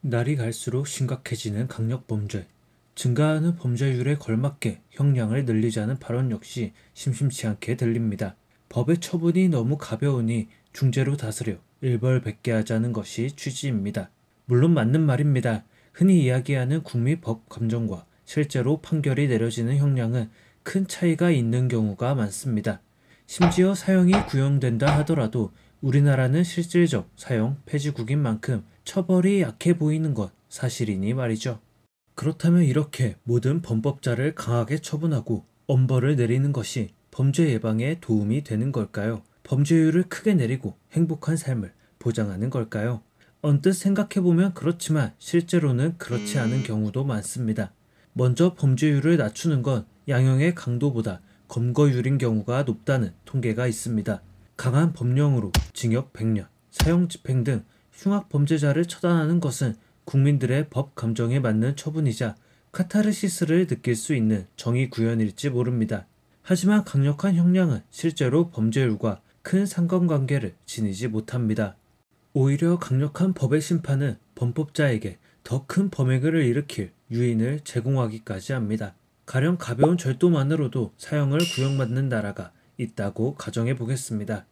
날이 갈수록 심각해지는 강력범죄, 증가하는 범죄율에 걸맞게 형량을 늘리자는 발언 역시 심심치 않게 들립니다. 법의 처분이 너무 가벼우니 중죄로 다스려 일벌백계 하자는 것이 취지입니다. 물론 맞는 말입니다. 흔히 이야기하는 국민법 감정과 실제로 판결이 내려지는 형량은 큰 차이가 있는 경우가 많습니다. 심지어 사형이 구형된다 하더라도 우리나라는 실질적 사형 폐지국인 만큼 처벌이 약해 보이는 것 사실이니 말이죠. 그렇다면 이렇게 모든 범법자를 강하게 처분하고 엄벌을 내리는 것이 범죄 예방에 도움이 되는 걸까요? 범죄율을 크게 내리고 행복한 삶을 보장하는 걸까요? 언뜻 생각해보면 그렇지만 실제로는 그렇지 않은 경우도 많습니다. 먼저 범죄율을 낮추는 건 양형의 강도보다 검거율인 경우가 높다는 통계가 있습니다. 강한 법령으로 징역 100년, 사형 집행 등 흉악 범죄자를 처단하는 것은 국민들의 법 감정에 맞는 처분이자 카타르시스를 느낄 수 있는 정의 구현일지 모릅니다. 하지만 강력한 형량은 실제로 범죄율과 큰 상관관계를 지니지 못합니다. 오히려 강력한 법의 심판은 범법자에게 더 큰 범행을 일으킬 유인을 제공하기까지 합니다. 가령 가벼운 절도만으로도 사형을 구형받는 나라가 있다고 가정해 보겠습니다.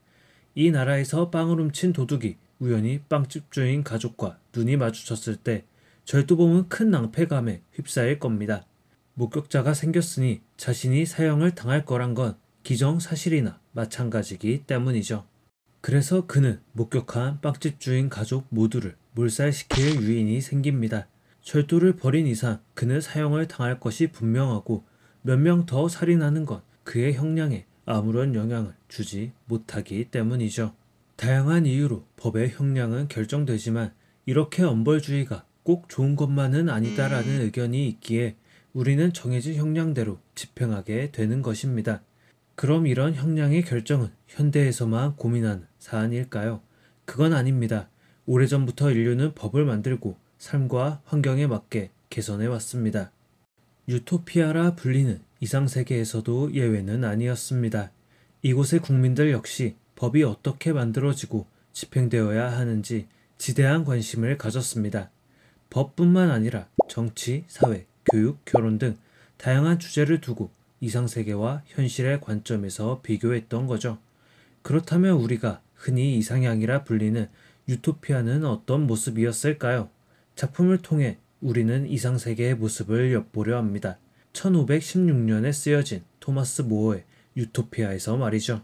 이 나라에서 빵을 훔친 도둑이 우연히 빵집 주인 가족과 눈이 마주쳤을 때 절도범은 큰 낭패감에 휩싸일 겁니다. 목격자가 생겼으니 자신이 사형을 당할 거란 건 기정사실이나 마찬가지이기 때문이죠. 그래서 그는 목격한 빵집 주인 가족 모두를 몰살시킬 유인이 생깁니다. 절도를 벌인 이상 그는 사형을 당할 것이 분명하고 몇 명 더 살인하는 건 그의 형량에 아무런 영향을 주지 못하기 때문이죠. 다양한 이유로 법의 형량은 결정되지만 이렇게 엄벌주의가 꼭 좋은 것만은 아니다라는 의견이 있기에 우리는 정해진 형량대로 집행하게 되는 것입니다. 그럼 이런 형량의 결정은 현대에서만 고민하는 사안일까요? 그건 아닙니다. 오래전부터 인류는 법을 만들고 삶과 환경에 맞게 개선해 왔습니다. 유토피아라 불리는 이상세계에서도 예외는 아니었습니다. 이곳의 국민들 역시 법이 어떻게 만들어지고 집행되어야 하는지 지대한 관심을 가졌습니다. 법뿐만 아니라 정치, 사회, 교육, 결혼 등 다양한 주제를 두고 이상세계와 현실의 관점에서 비교했던 거죠. 그렇다면 우리가 흔히 이상향이라 불리는 유토피아는 어떤 모습이었을까요? 작품을 통해 우리는 이상세계의 모습을 엿보려 합니다. 1516년에 쓰여진 토마스 모어의 유토피아에서 말이죠.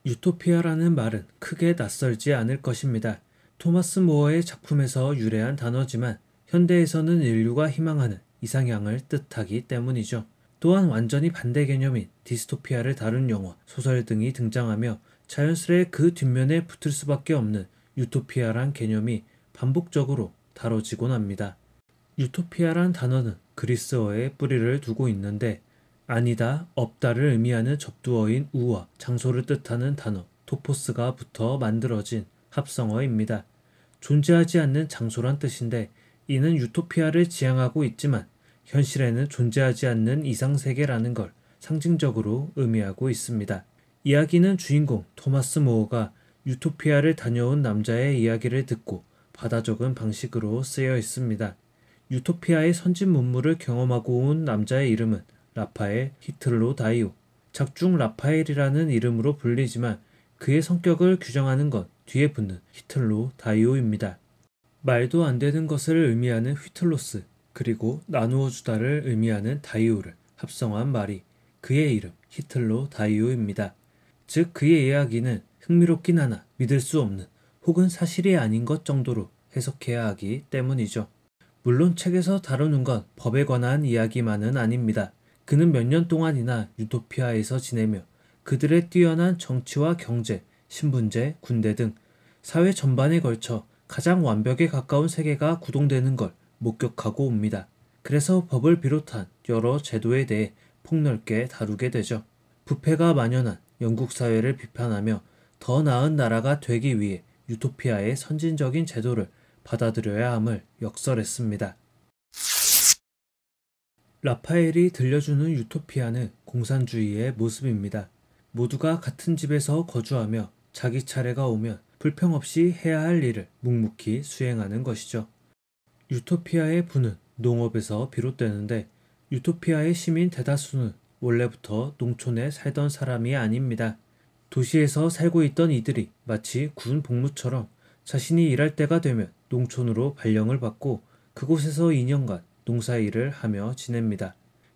유토피아라는 말은 크게 낯설지 않을 것입니다. 토마스 모어의 작품에서 유래한 단어지만 현대에서는 인류가 희망하는 이상향을 뜻하기 때문이죠. 또한 완전히 반대 개념인 디스토피아를 다룬 영화, 소설 등이 등장하며 자연스레 그 뒷면에 붙을 수밖에 없는 유토피아란 개념이 반복적으로 다뤄지곤 합니다. 유토피아란 단어는 그리스어에 뿌리를 두고 있는데 아니다, 없다를 의미하는 접두어인 우와 장소를 뜻하는 단어 토포스가 붙어 만들어진 합성어입니다. 존재하지 않는 장소란 뜻인데 이는 유토피아를 지향하고 있지만 현실에는 존재하지 않는 이상세계라는 걸 상징적으로 의미하고 있습니다. 이야기는 주인공 토마스 모어가 유토피아를 다녀온 남자의 이야기를 듣고 받아 적은 방식으로 쓰여 있습니다. 유토피아의 선진 문물을 경험하고 온 남자의 이름은 라파엘 히틀로 다이오, 작중 라파엘이라는 이름으로 불리지만 그의 성격을 규정하는 건 뒤에 붙는 히틀로 다이오입니다. 말도 안 되는 것을 의미하는 휘틀로스, 그리고 나누어 주다를 의미하는 다이오를 합성한 말이 그의 이름 히틀로 다이오입니다. 즉 그의 이야기는 흥미롭긴 하나 믿을 수 없는 혹은 사실이 아닌 것 정도로 해석해야 하기 때문이죠. 물론 책에서 다루는 건 법에 관한 이야기만은 아닙니다. 그는 몇 년 동안이나 유토피아에서 지내며 그들의 뛰어난 정치와 경제, 신분제, 군대 등 사회 전반에 걸쳐 가장 완벽에 가까운 세계가 구동되는 걸 목격하고 옵니다. 그래서 법을 비롯한 여러 제도에 대해 폭넓게 다루게 되죠. 부패가 만연한 영국 사회를 비판하며 더 나은 나라가 되기 위해 유토피아의 선진적인 제도를 받아들여야 함을 역설했습니다. 라파엘이 들려주는 유토피아는 공산주의의 모습입니다. 모두가 같은 집에서 거주하며 자기 차례가 오면 불평 없이 해야 할 일을 묵묵히 수행하는 것이죠. 유토피아의 부는 농업에서 비롯되는데 유토피아의 시민 대다수는 원래부터 농촌에 살던 사람이 아닙니다. 도시에서 살고 있던 이들이 마치 군 복무처럼 자신이 일할 때가 되면 농촌으로 발령을 받고 그곳에서 2년간 농사일을 하며 지냅니다.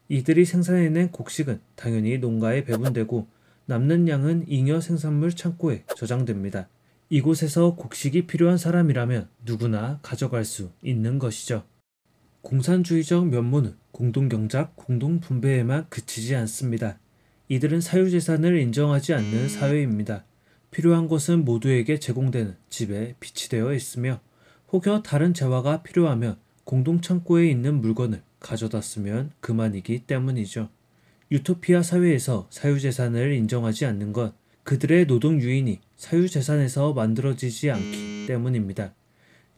이들이 생산해낸 곡식은 당연히 농가에 배분되고 남는 양은 잉여 생산물 창고에 저장됩니다. 이곳에서 곡식이 필요한 사람이라면 누구나 가져갈 수 있는 것이죠. 공산주의적 면모는 공동경작, 공동분배에만 그치지 않습니다. 이들은 사유재산을 인정하지 않는 사회입니다. 필요한 것은 모두에게 제공되는 집에 비치되어 있으며 혹여 다른 재화가 필요하면 공동창고에 있는 물건을 가져다 쓰면 그만이기 때문이죠. 유토피아 사회에서 사유재산을 인정하지 않는 건 그들의 노동 유인이 사유재산에서 만들어지지 않기 때문입니다.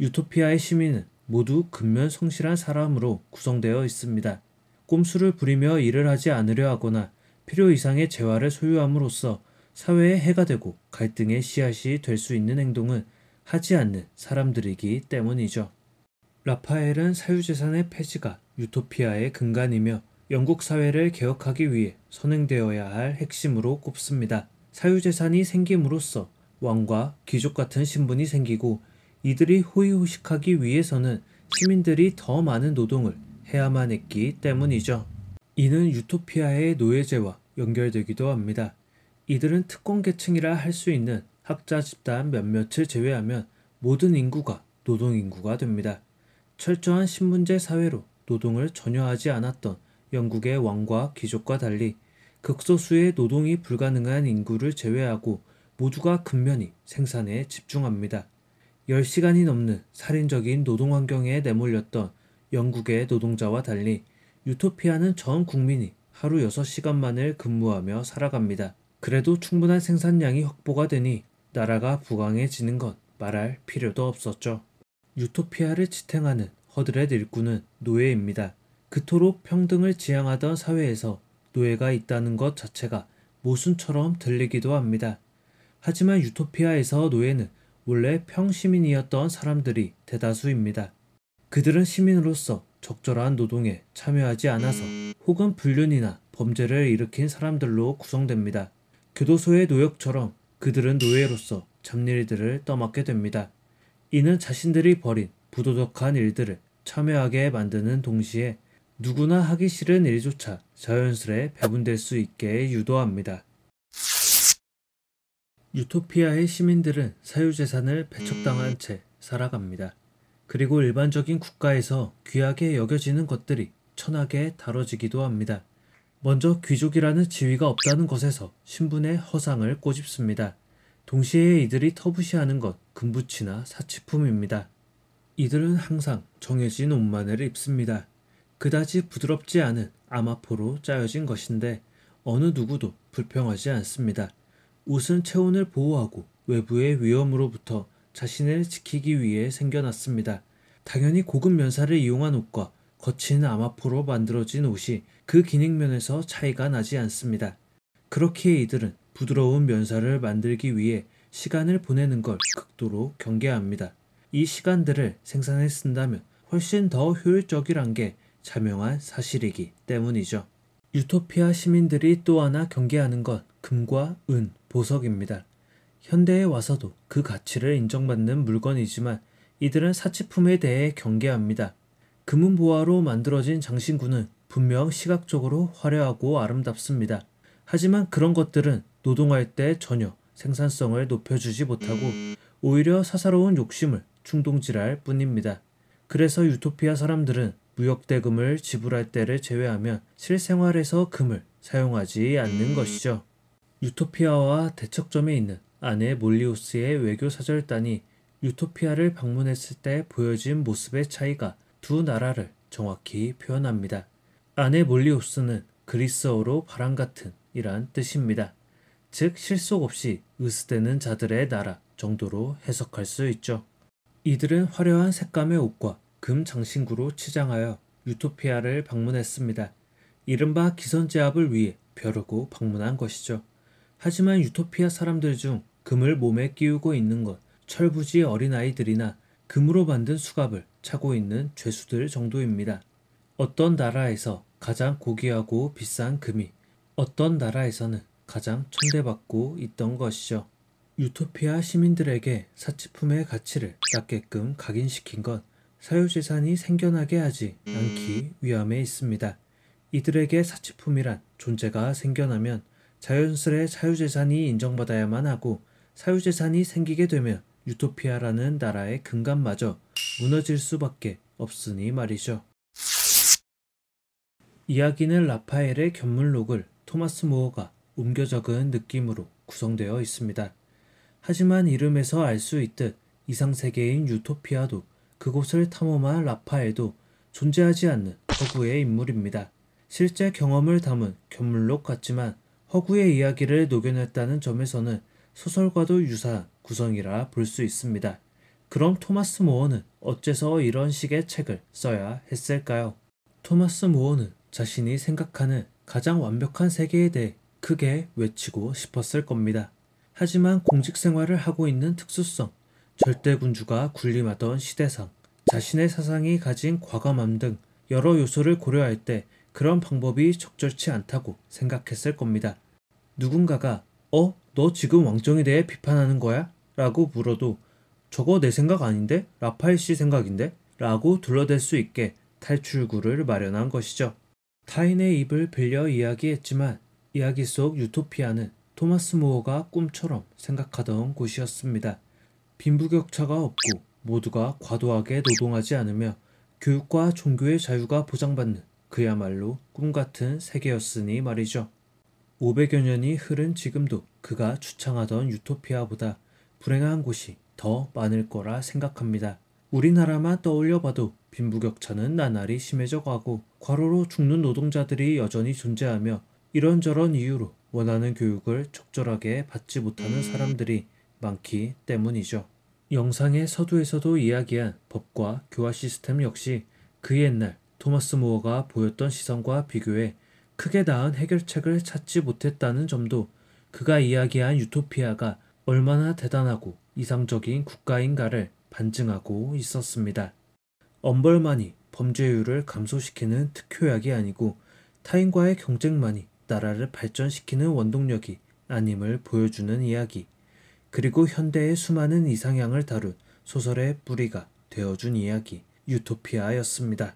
유토피아의 시민은 모두 근면 성실한 사람으로 구성되어 있습니다. 꼼수를 부리며 일을 하지 않으려 하거나 필요 이상의 재화를 소유함으로써 사회에 해가 되고 갈등의 씨앗이 될 수 있는 행동은 하지 않는 사람들이기 때문이죠. 라파엘은 사유재산의 폐지가 유토피아의 근간이며 영국 사회를 개혁하기 위해 선행되어야 할 핵심으로 꼽습니다. 사유재산이 생김으로써 왕과 귀족 같은 신분이 생기고 이들이 호의호식하기 위해서는 시민들이 더 많은 노동을 해야만 했기 때문이죠. 이는 유토피아의 노예제와 연결되기도 합니다. 이들은 특권계층이라 할 수 있는 학자 집단 몇몇을 제외하면 모든 인구가 노동인구가 됩니다. 철저한 신분제 사회로 노동을 전혀 하지 않았던 영국의 왕과 귀족과 달리 극소수의 노동이 불가능한 인구를 제외하고 모두가 근면히 생산에 집중합니다. 10시간이 넘는 살인적인 노동환경에 내몰렸던 영국의 노동자와 달리 유토피아는 전 국민이 하루 6시간만을 근무하며 살아갑니다. 그래도 충분한 생산량이 확보가 되니 나라가 부강해지는 건 말할 필요도 없었죠. 유토피아를 지탱하는 허드렛 일꾼은 노예입니다. 그토록 평등을 지향하던 사회에서 노예가 있다는 것 자체가 모순처럼 들리기도 합니다. 하지만 유토피아에서 노예는 원래 평시민이었던 사람들이 대다수입니다. 그들은 시민으로서 적절한 노동에 참여하지 않아서 혹은 불륜이나 범죄를 일으킨 사람들로 구성됩니다. 교도소의 노역처럼 그들은 노예로서 잡일들을 떠맡게 됩니다. 이는 자신들이 벌인 부도덕한 일들을 참여하게 만드는 동시에 누구나 하기 싫은 일조차 자연스레 배분될 수 있게 유도합니다. 유토피아의 시민들은 사유재산을 배척당한 채 살아갑니다. 그리고 일반적인 국가에서 귀하게 여겨지는 것들이 천하게 다뤄지기도 합니다. 먼저 귀족이라는 지위가 없다는 것에서 신분의 허상을 꼬집습니다. 동시에 이들이 터부시하는 것 금부치나 사치품입니다. 이들은 항상 정해진 옷만을 입습니다. 그다지 부드럽지 않은 아마포로 짜여진 것인데 어느 누구도 불평하지 않습니다. 옷은 체온을 보호하고 외부의 위험으로부터 자신을 지키기 위해 생겨났습니다. 당연히 고급 면사를 이용한 옷과 거친 아마포로 만들어진 옷이 그 기능면에서 차이가 나지 않습니다. 그렇기에 이들은 부드러운 면사를 만들기 위해 시간을 보내는 걸 극도로 경계합니다. 이 시간들을 생산에 쓴다면 훨씬 더 효율적이란 게 자명한 사실이기 때문이죠. 유토피아 시민들이 또 하나 경계하는 건 금과 은, 보석입니다. 현대에 와서도 그 가치를 인정받는 물건이지만 이들은 사치품에 대해 경계합니다. 금은보화로 만들어진 장신구는 분명 시각적으로 화려하고 아름답습니다. 하지만 그런 것들은 노동할 때 전혀 생산성을 높여주지 못하고 오히려 사사로운 욕심을 충동질할 뿐입니다. 그래서 유토피아 사람들은 무역대금을 지불할 때를 제외하면 실생활에서 금을 사용하지 않는 것이죠. 유토피아와 대척점에 있는 아내 몰리우스의 외교사절단이 유토피아를 방문했을 때 보여진 모습의 차이가 두 나라를 정확히 표현합니다. 아내 몰리우스는 그리스어로 바람 같은 이란 뜻입니다. 즉 실속 없이 으스대는 자들의 나라 정도로 해석할 수 있죠. 이들은 화려한 색감의 옷과 금 장신구로 치장하여 유토피아를 방문했습니다. 이른바 기선제압을 위해 벼르고 방문한 것이죠. 하지만 유토피아 사람들 중 금을 몸에 끼우고 있는 건 철부지 어린아이들이나 금으로 만든 수갑을 차고 있는 죄수들 정도입니다. 어떤 나라에서 가장 고귀하고 비싼 금이 어떤 나라에서는 가장 천대받고 있던 것이죠. 유토피아 시민들에게 사치품의 가치를 낮게끔 각인시킨 건 사유재산이 생겨나게 하지 않기 위함에 있습니다. 이들에게 사치품이란 존재가 생겨나면 자연스레 사유재산이 인정받아야만 하고 사유재산이 생기게 되면 유토피아라는 나라의 근간마저 무너질 수밖에 없으니 말이죠. 이야기는 라파엘의 견문록을 토마스 모어가 옮겨 적은 느낌으로 구성되어 있습니다. 하지만 이름에서 알 수 있듯 이상세계인 유토피아도 그곳을 탐험한 라파엘도 존재하지 않는 허구의 인물입니다. 실제 경험을 담은 견문록 같지만 허구의 이야기를 녹여냈다는 점에서는 소설과도 유사한 구성이라 볼 수 있습니다. 그럼 토마스 모어는 어째서 이런 식의 책을 써야 했을까요? 토마스 모어는 자신이 생각하는 가장 완벽한 세계에 대해 크게 외치고 싶었을 겁니다. 하지만 공직 생활을 하고 있는 특수성, 절대군주가 군림하던 시대상, 자신의 사상이 가진 과감함 등 여러 요소를 고려할 때 그런 방법이 적절치 않다고 생각했을 겁니다. 누군가가 너 지금 왕정에 대해 비판하는 거야? 라고 물어도 저거 내 생각 아닌데? 라파엘 씨 생각인데? 라고 둘러댈 수 있게 탈출구를 마련한 것이죠. 타인의 입을 빌려 이야기했지만 이야기 속 유토피아는 토마스 모어가 꿈처럼 생각하던 곳이었습니다. 빈부격차가 없고 모두가 과도하게 노동하지 않으며 교육과 종교의 자유가 보장받는 그야말로 꿈같은 세계였으니 말이죠. 500여 년이 흐른 지금도 그가 추창하던 유토피아보다 불행한 곳이 더 많을 거라 생각합니다. 우리나라만 떠올려봐도 빈부격차는 나날이 심해져 가고 과로로 죽는 노동자들이 여전히 존재하며 이런저런 이유로 원하는 교육을 적절하게 받지 못하는 사람들이 많기 때문이죠. 영상의 서두에서도 이야기한 법과 교화 시스템 역시 그 옛날 토마스 모어가 보였던 시선과 비교해 크게 나은 해결책을 찾지 못했다는 점도 그가 이야기한 유토피아가 얼마나 대단하고 이상적인 국가인가를 반증하고 있었습니다. 엄벌만이 범죄율을 감소시키는 특효약이 아니고 타인과의 경쟁만이 나라를 발전시키는 원동력이 아님을 보여주는 이야기, 그리고 현대의 수많은 이상향을 다룬 소설의 뿌리가 되어준 이야기, 유토피아였습니다.